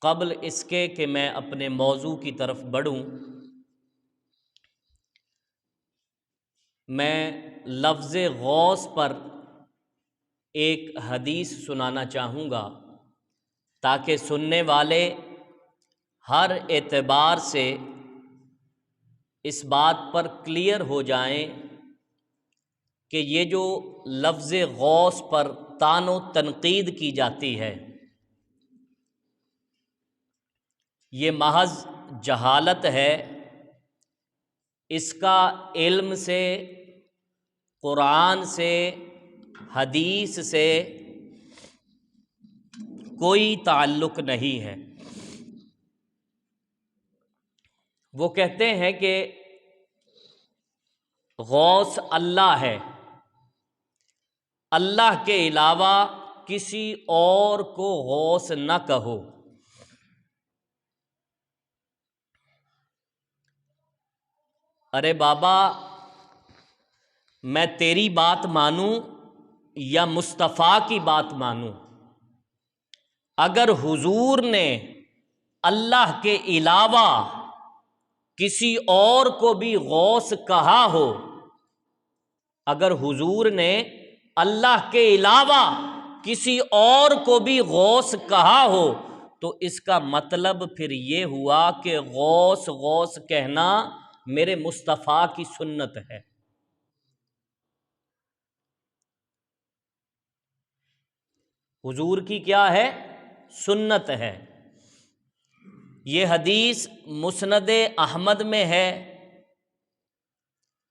قبل اس کے کہ میں اپنے موضوع کی طرف بڑھوں، میں لفظ غوث پر ایک حدیث سنانا چاہوں گا تاکہ سننے والے ہر اعتبار سے اس بات پر کلیئر ہو جائیں کہ یہ جو لفظ غوث پر طعن و تنقید کی جاتی ہے یہ محض جہالت ہے، اس کا علم سے، قرآن سے، حدیث سے کوئی تعلق نہیں ہے۔ وہ کہتے ہیں کہ غوث اللہ ہے، اللہ کے علاوہ کسی اور کو غوث نہ کہو۔ ارے بابا، میں تیری بات مانوں یا مصطفیٰ کی بات مانوں؟ اگر حضور نے اللہ کے علاوہ کسی اور کو بھی غوث کہا ہو، اگر حضور نے اللہ کے علاوہ کسی اور کو بھی غوث کہا ہو تو اس کا مطلب پھر یہ ہوا کہ غوث غوث کہنا میرے مصطفیٰ کی سنت ہے۔ حضور کی کیا ہے؟ سنت ہے۔ یہ حدیث مسند احمد میں ہے،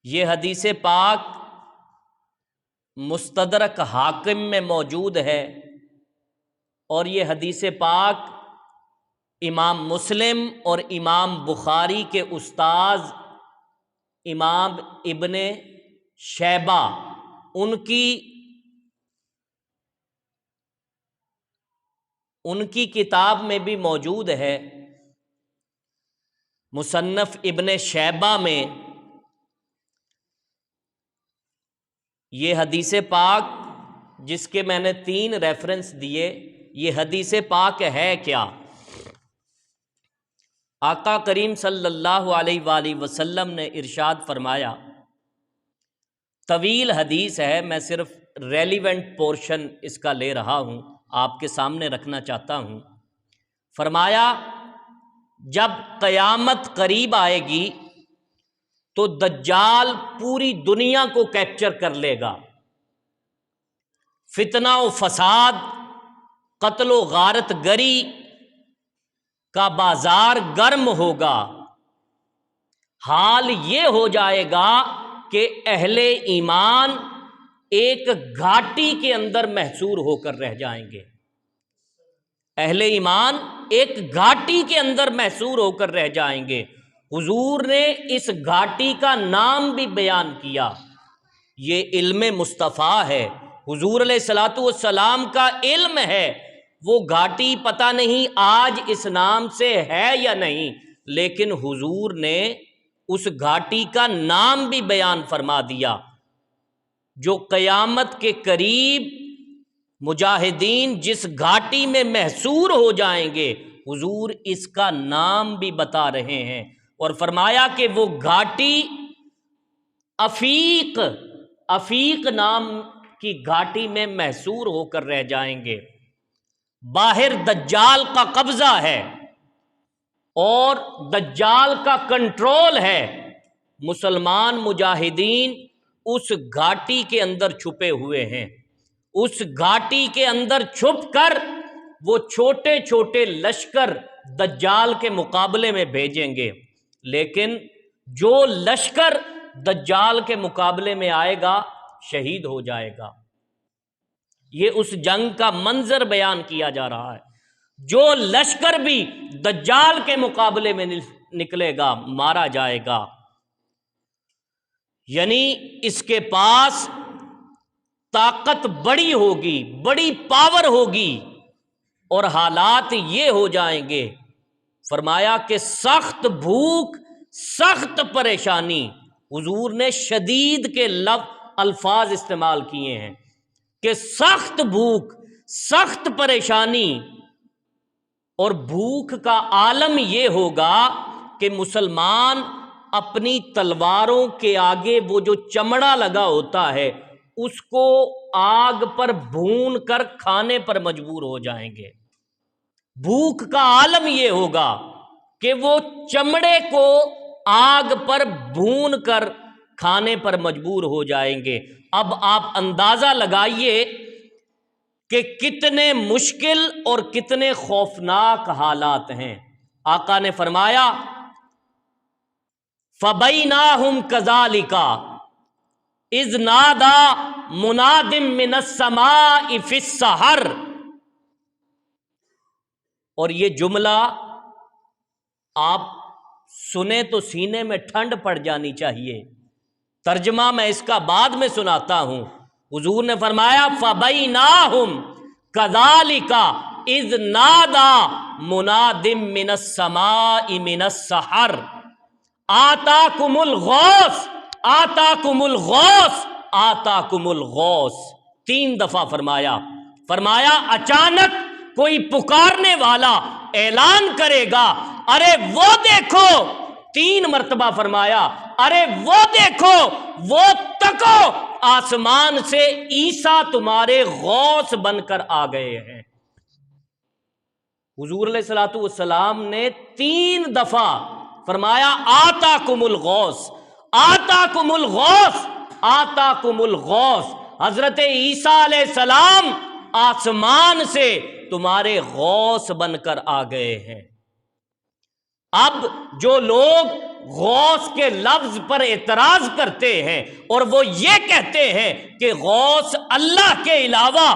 یہ حدیث پاک مستدرک حاکم میں موجود ہے، اور یہ حدیث پاک امام مسلم اور امام بخاری کے استاذ امام ابن شیبہ ان کی کتاب میں بھی موجود ہے، مصنف ابن شیبہ میں۔ یہ حدیث پاک جس کے میں نے 3 ریفرنس دیے، یہ حدیث پاک ہے کیا؟ آقا کریم صلی اللہ علیہ وآلہ وسلم نے ارشاد فرمایا، طویل حدیث ہے، میں صرف ریلیونٹ پورشن اس کا لے رہا ہوں، آپ کے سامنے رکھنا چاہتا ہوں۔ فرمایا، جب قیامت قریب آئے گی تو دجال پوری دنیا کو کیپچر کر لے گا، فتنہ و فساد، قتل و غارت گری کا بازار گرم ہوگا۔ حال یہ ہو جائے گا کہ اہل ایمان ایک گھاٹی کے اندر محصور ہو کر رہ جائیں گے، اہل ایمان ایک گھاٹی کے اندر محصور ہو کر رہ جائیں گے۔ حضور نے اس گھاٹی کا نام بھی بیان کیا، یہ علم مصطفیٰ ہے، حضور علیہ الصلوۃ والسلام کا علم ہے۔ وہ گھاٹی پتہ نہیں آج اس نام سے ہے یا نہیں، لیکن حضور نے اس گھاٹی کا نام بھی بیان فرما دیا۔ جو قیامت کے قریب مجاہدین جس گھاٹی میں محصور ہو جائیں گے، حضور اس کا نام بھی بتا رہے ہیں، اور فرمایا کہ وہ گھاٹی افیق نام کی گھاٹی میں محصور ہو کر رہ جائیں گے۔ باہر دجال کا قبضہ ہے اور دجال کا کنٹرول ہے، مسلمان مجاہدین اس گھاٹی کے اندر چھپے ہوئے ہیں، اس گھاٹی کے اندر چھپ کر وہ چھوٹے چھوٹے لشکر دجال کے مقابلے میں بھیجیں گے، لیکن جو لشکر دجال کے مقابلے میں آئے گا شہید ہو جائے گا۔ یہ اس جنگ کا منظر بیان کیا جا رہا ہے، جو لشکر بھی دجال کے مقابلے میں نکلے گا مارا جائے گا، یعنی اس کے پاس طاقت بڑی ہوگی، بڑی پاور ہوگی، اور حالات یہ ہو جائیں گے۔ فرمایا کہ سخت بھوک، سخت پریشانی، حضور نے شدید کے الفاظ استعمال کیے ہیں کہ سخت بھوک، سخت پریشانی، اور بھوک کا عالم یہ ہوگا کہ مسلمان اپنی تلواروں کے آگے وہ جو چمڑا لگا ہوتا ہے اس کو آگ پر بھون کر کھانے پر مجبور ہو جائیں گے۔ بھوک کا عالم یہ ہوگا کہ وہ چمڑے کو آگ پر بھون کر کھانے پر مجبور ہو جائیں گے۔ اب آپ اندازہ لگائیے کہ کتنے مشکل اور کتنے خوفناک حالات ہیں۔ آقا نے فرمایا فَبَيْنَاهُمْ كَذَلِكَ إِذْ نَادَى مُنَادٍ مِّنَ السَّمَاءِ فِي السَّحَرِ، اور یہ جملہ آپ سنیں تو سینے میں ٹھنڈ پڑ جانی چاہیے۔ ترجمہ میں اس کا بعد میں سناتا ہوں۔ حضور نے فرمایا فَبَيْنَاهُمْ كَذَلِكَ إِذْ نَادَى مُنَادٍ مِّنَ السَّمَاءِ مِنَ السَّحَرِ آتاکم الغوث آتاکم الغوث آتاکم الغوث، 3 دفعہ فرمایا اچانک کوئی پکارنے والا اعلان کرے گا، ارے وہ دیکھو، 3 مرتبہ فرمایا ارے وہ دیکھو، وہ تکو، آسمان سے عیسیٰ تمہارے غوث بن کر آ گئے ہیں۔ حضور علیہ الصلوۃ والسلام نے 3 دفعہ فرمایا آتاکم الغوث آتاکم الغوث آتاکم الغوث، حضرت عیسیٰ علیہ السلام آسمان سے تمہارے غوث بن کر آ گئے ہیں۔ اب جو لوگ غوث کے لفظ پر اعتراض کرتے ہیں اور وہ یہ کہتے ہیں کہ غوث اللہ کے علاوہ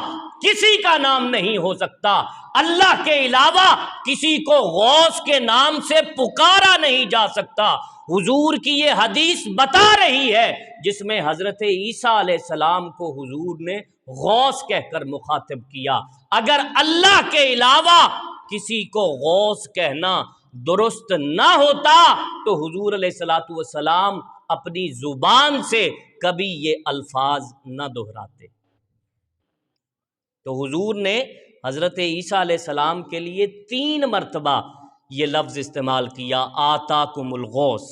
کسی کا نام نہیں ہو سکتا، اللہ کے علاوہ کسی کو غوث کے نام سے پکارا نہیں جا سکتا، حضور کی یہ حدیث بتا رہی ہے جس میں حضرت عیسیٰ علیہ السلام کو حضور نے غوث کہہ کر مخاطب کیا۔ اگر اللہ کے علاوہ کسی کو غوث کہنا درست نہ ہوتا تو حضور علیہ الصلوۃ والسلام اپنی زبان سے کبھی یہ الفاظ نہ دہراتے۔ تو حضور نے حضرت عیسیٰ علیہ السلام کے لیے 3 مرتبہ یہ لفظ استعمال کیا آتاکم الغوث۔